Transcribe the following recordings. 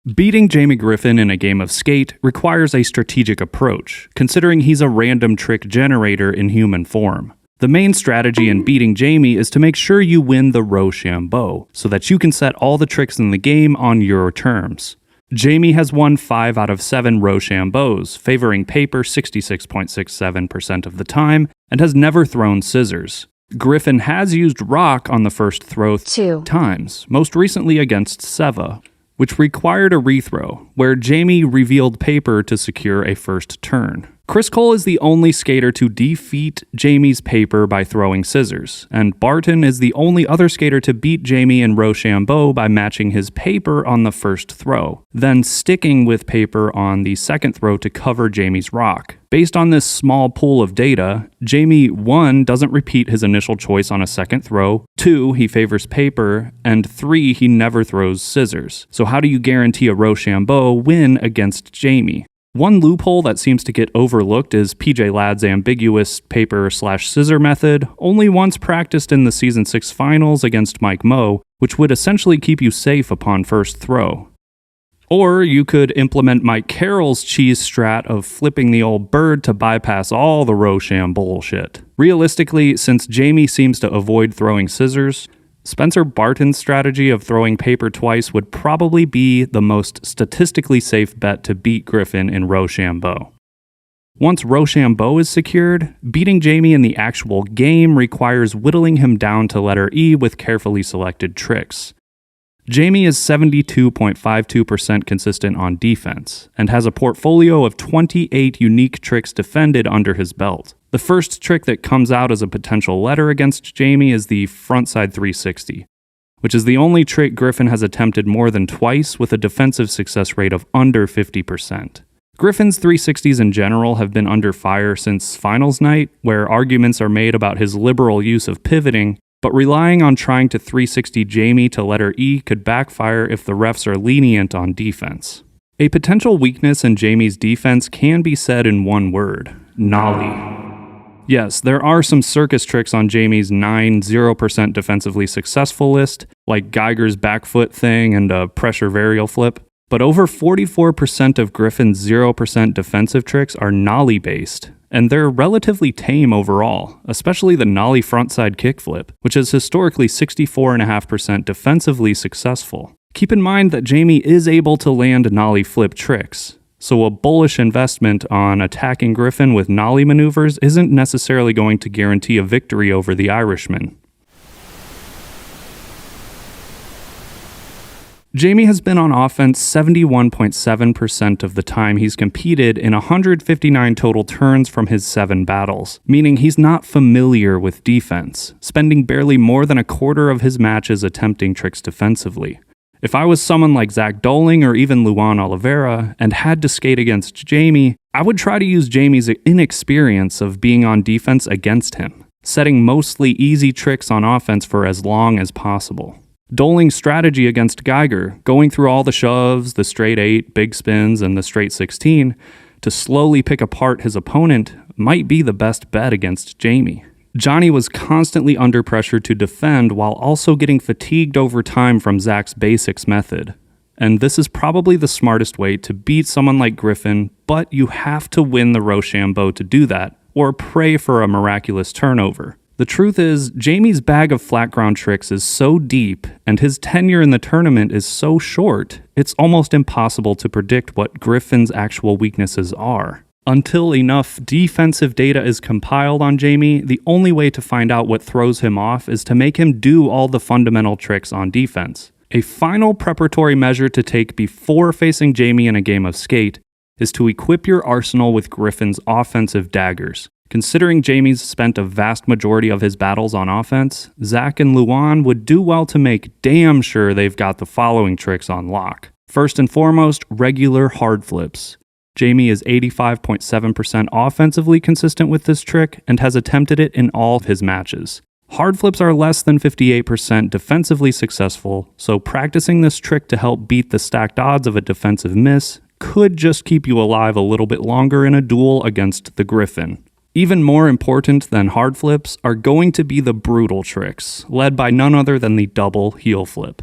Beating Jamie Griffin in a game of Skate requires a strategic approach, considering he's a random trick generator in human form. The main strategy in beating Jamie is to make sure you win the Rochambeau, so that you can set all the tricks in the game on your terms. Jamie has won 5 out of 7 Rochambeaus, favoring paper 66.67% of the time, and has never thrown scissors. Griffin has used rock on the first throw 2 times, most recently against Seva, which required a rethrow, where Jamie revealed paper to secure a first turn. Chris Cole is the only skater to defeat Jamie's paper by throwing scissors, and Barton is the only other skater to beat Jamie in Rochambeau by matching his paper on the first throw, then sticking with paper on the second throw to cover Jamie's rock. Based on this small pool of data, Jamie 1 doesn't repeat his initial choice on a second throw, 2 he favors paper, and 3 he never throws scissors. So how do you guarantee a Rochambeau win against Jamie? One loophole that seems to get overlooked is PJ Ladd's ambiguous paper/scissor method, only once practiced in the Season 6 finals against Mike Moe, which would essentially keep you safe upon first throw. Or you could implement Mike Carroll's cheese strat of flipping the old bird to bypass all the Rochambeau bullshit. Realistically, since Jamie seems to avoid throwing scissors, Spencer Barton's strategy of throwing paper twice would probably be the most statistically safe bet to beat Griffin in Rochambeau. Once Rochambeau is secured, beating Jamie in the actual game requires whittling him down to letter E with carefully selected tricks. Jamie is 72.52% consistent on defense, and has a portfolio of 28 unique tricks defended under his belt. The first trick that comes out as a potential letter against Jamie is the frontside 360, which is the only trick Griffin has attempted more than twice with a defensive success rate of under 50%. Griffin's 360s in general have been under fire since finals night, where arguments are made about his liberal use of pivoting, but relying on trying to 360 Jamie to letter E could backfire if the refs are lenient on defense. A potential weakness in Jamie's defense can be said in one word: nollie. Yes, there are some circus tricks on Jamie's 0% defensively successful list, like Geiger's back foot thing and a pressure varial flip, but over 44% of Griffin's 0% defensive tricks are nollie-based, and they're relatively tame overall, especially the nollie frontside kickflip, which is historically 64.5% defensively successful. Keep in mind that Jamie is able to land nollie flip tricks, so a bullish investment on attacking Griffin with nollie maneuvers isn't necessarily going to guarantee a victory over the Irishman. Jamie has been on offense 71.7% of the time he's competed in 159 total turns from his 7 battles, meaning he's not familiar with defense, spending barely more than a quarter of his matches attempting tricks defensively. If I was someone like Zach Doling or even Luan Oliveira and had to skate against Jamie, I would try to use Jamie's inexperience of being on defense against him, setting mostly easy tricks on offense for as long as possible. Doling's strategy against Geiger, going through all the shoves, the straight 8, big spins, and the straight 16, to slowly pick apart his opponent, might be the best bet against Jamie. Johnny was constantly under pressure to defend while also getting fatigued over time from Zach's basics method. And this is probably the smartest way to beat someone like Griffin, but you have to win the Rochambeau to do that, or pray for a miraculous turnover. The truth is, Jamie's bag of flat ground tricks is so deep, and his tenure in the tournament is so short, it's almost impossible to predict what Griffin's actual weaknesses are. Until enough defensive data is compiled on Jamie, the only way to find out what throws him off is to make him do all the fundamental tricks on defense. A final preparatory measure to take before facing Jamie in a game of skate is to equip your arsenal with Griffin's offensive daggers. Considering Jamie's spent a vast majority of his battles on offense, Zach and Luan would do well to make damn sure they've got the following tricks on lock. First and foremost, regular hard flips. Jamie is 85.7% offensively consistent with this trick and has attempted it in all of his matches. Hard flips are less than 58% defensively successful, so practicing this trick to help beat the stacked odds of a defensive miss could just keep you alive a little bit longer in a duel against the Griffin. Even more important than hard flips are going to be the brutal tricks, led by none other than the double heel flip.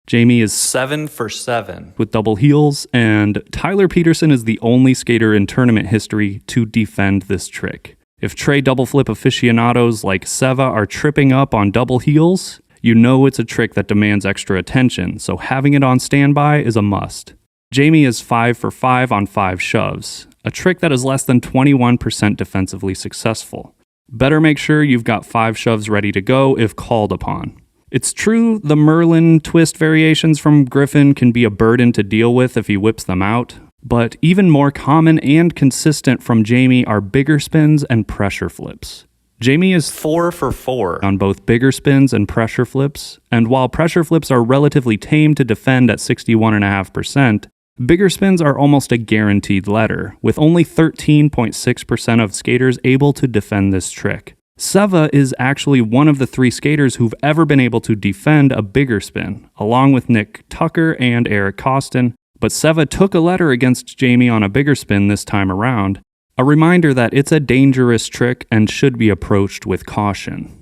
Jamie is 7 for 7 with double heels, and Tyler Peterson is the only skater in tournament history to defend this trick. If tray double flip aficionados like Seva are tripping up on double heels, you know it's a trick that demands extra attention, so having it on standby is a must. Jamie is 5 for 5 on 5 shoves, a trick that is less than 21% defensively successful. Better make sure you've got 5 shoves ready to go if called upon. It's true the Merlin twist variations from Griffin can be a burden to deal with if he whips them out, but even more common and consistent from Jamie are bigger spins and pressure flips. Jamie is 4 for 4 on both bigger spins and pressure flips, and while pressure flips are relatively tame to defend at 61.5%, bigger spins are almost a guaranteed letter, with only 13.6% of skaters able to defend this trick. Seva is actually one of the 3 skaters who've ever been able to defend a bigger spin, along with Nick Tucker and Eric Costin, but Seva took a letter against Jamie on a bigger spin this time around, a reminder that it's a dangerous trick and should be approached with caution.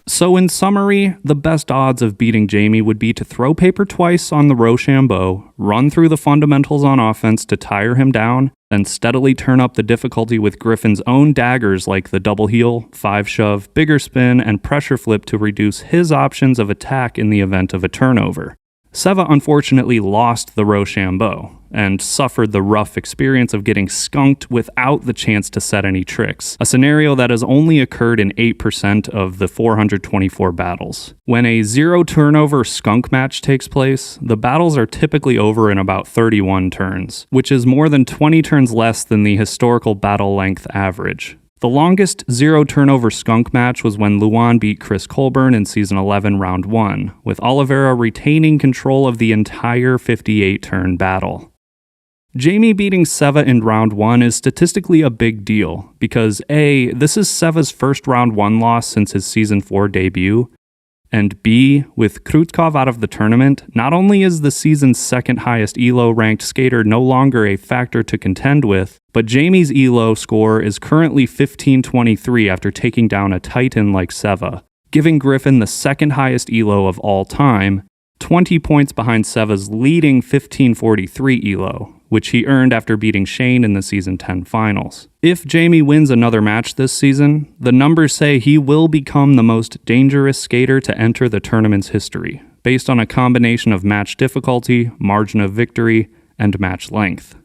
So in summary, the best odds of beating Jamie would be to throw paper twice on the Rochambeau, run through the fundamentals on offense to tire him down, then steadily turn up the difficulty with Griffin's own daggers like the double heel, 5 shove, bigger spin, and pressure flip to reduce his options of attack in the event of a turnover. Seva unfortunately lost the Rochambeau and suffered the rough experience of getting skunked without the chance to set any tricks, a scenario that has only occurred in 8% of the 424 battles. When a 0 turnover skunk match takes place, the battles are typically over in about 31 turns, which is more than 20 turns less than the historical battle length average. The longest 0 turnover skunk match was when Luan beat Chris Colburn in Season 11 Round 1, with Oliveira retaining control of the entire 58-turn battle. Jamie beating Seva in Round 1 is statistically a big deal, because A, this is Seva's first Round 1 loss since his Season 4 debut, and B, with Krutkov out of the tournament, not only is the season's second highest ELO-ranked skater no longer a factor to contend with, but Jamie's ELO score is currently 1523 after taking down a titan like Seva, giving Griffin the second highest ELO of all time, 20 points behind Seva's leading 1543 ELO, which he earned after beating Shane in the Season 10 finals. If Jamie wins another match this season, the numbers say he will become the most dangerous skater to enter the tournament's history, based on a combination of match difficulty, margin of victory, and match length.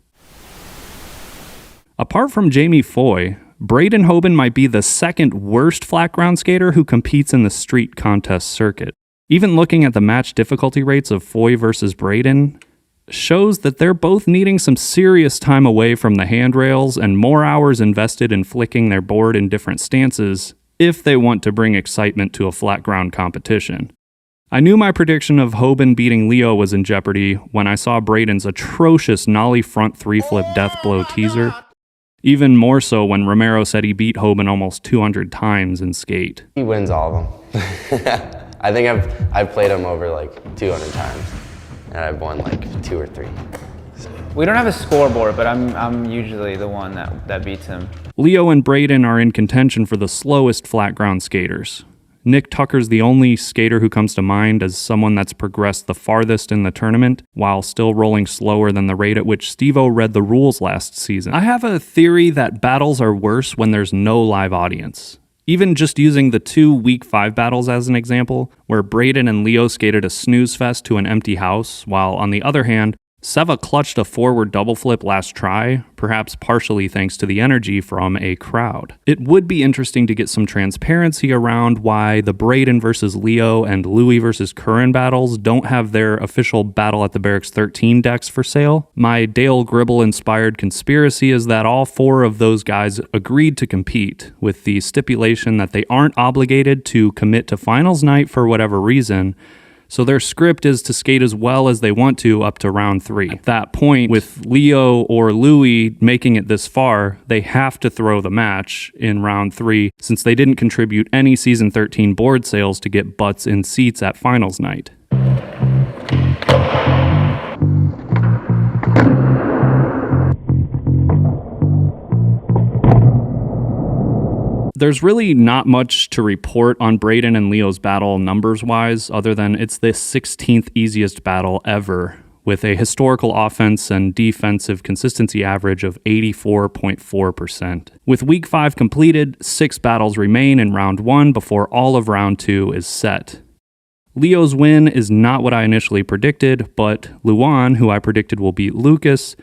Apart from Jamie Foy, Braden Hoban might be the second worst flat ground skater who competes in the street contest circuit. Even looking at the match difficulty rates of Foy versus Braden shows that they're both needing some serious time away from the handrails and more hours invested in flicking their board in different stances if they want to bring excitement to a flat ground competition. I knew my prediction of Hoban beating Leo was in jeopardy when I saw Braden's atrocious nollie front 3-flip death blow teaser. Even more so when Romero said he beat Hoban almost 200 times in skate. He wins all of them. I think I've played him over like 200 times, and I've won like 2 or 3. We don't have a scoreboard, but I'm usually the one that beats him. Leo and Braden are in contention for the slowest flat ground skaters. Nick Tucker's the only skater who comes to mind as someone that's progressed the farthest in the tournament while still rolling slower than the rate at which Steve-O read the rules last season. I have a theory that battles are worse when there's no live audience. Even just using the 2 Week 5 battles as an example, where Braden and Leo skated a snooze fest to an empty house, while on the other hand, Seva clutched a forward double flip last try, perhaps partially thanks to the energy from a crowd. It would be interesting to get some transparency around why the Braden versus Leo and Louis versus Curran battles don't have their official Battle at the Barracks 13 decks for sale. My Dale Gribble-inspired conspiracy is that all 4 of those guys agreed to compete, with the stipulation that they aren't obligated to commit to finals night for whatever reason, so their script is to skate as well as they want to up to round 3. At that point, with Leo or Louis making it this far, they have to throw the match in round 3 since they didn't contribute any Season 13 board sales to get butts in seats at finals night. There's really not much to report on Braden and Leo's battle numbers-wise, other than it's the 16th easiest battle ever, with a historical offense and defensive consistency average of 84.4%. With Week 5 completed, 6 battles remain in Round 1 before all of Round 2 is set. Leo's win is not what I initially predicted, but Luan, who I predicted will beat Lucas,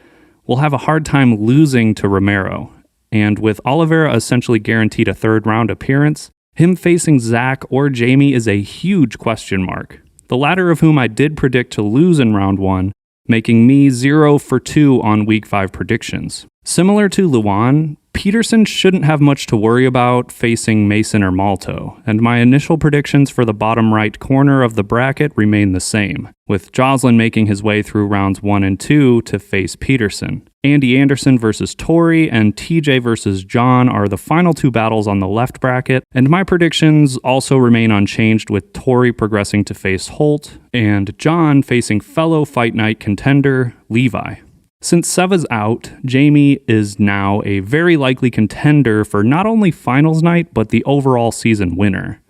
will have a hard time losing to Romero. And with Oliveira essentially guaranteed a third-round appearance, him facing Zach or Jamie is a huge question mark. The latter of whom I did predict to lose in Round 1, making me 0 for 2 on Week 5 predictions. Similar to Luan, Peterson shouldn't have much to worry about facing Mason or Malto, and my initial predictions for the bottom right corner of the bracket remain the same, with Joslin making his way through rounds 1 and 2 to face Peterson. Andy Anderson versus Tori and TJ versus John are the final 2 battles on the left bracket, and my predictions also remain unchanged, with Tori progressing to face Holt, and John facing fellow Fight Night contender Levi. Since Seva's out, Jamie is now a very likely contender for not only finals night, but the overall season winner.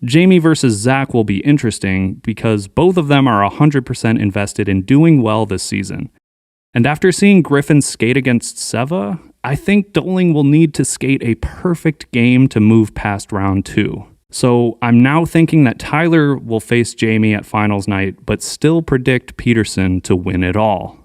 Jamie versus Zach will be interesting because both of them are 100% invested in doing well this season. And after seeing Griffin skate against Seva, I think Doling will need to skate a perfect game to move past round 2. So I'm now thinking that Tyler will face Jamie at finals night, but still predict Peterson to win it all.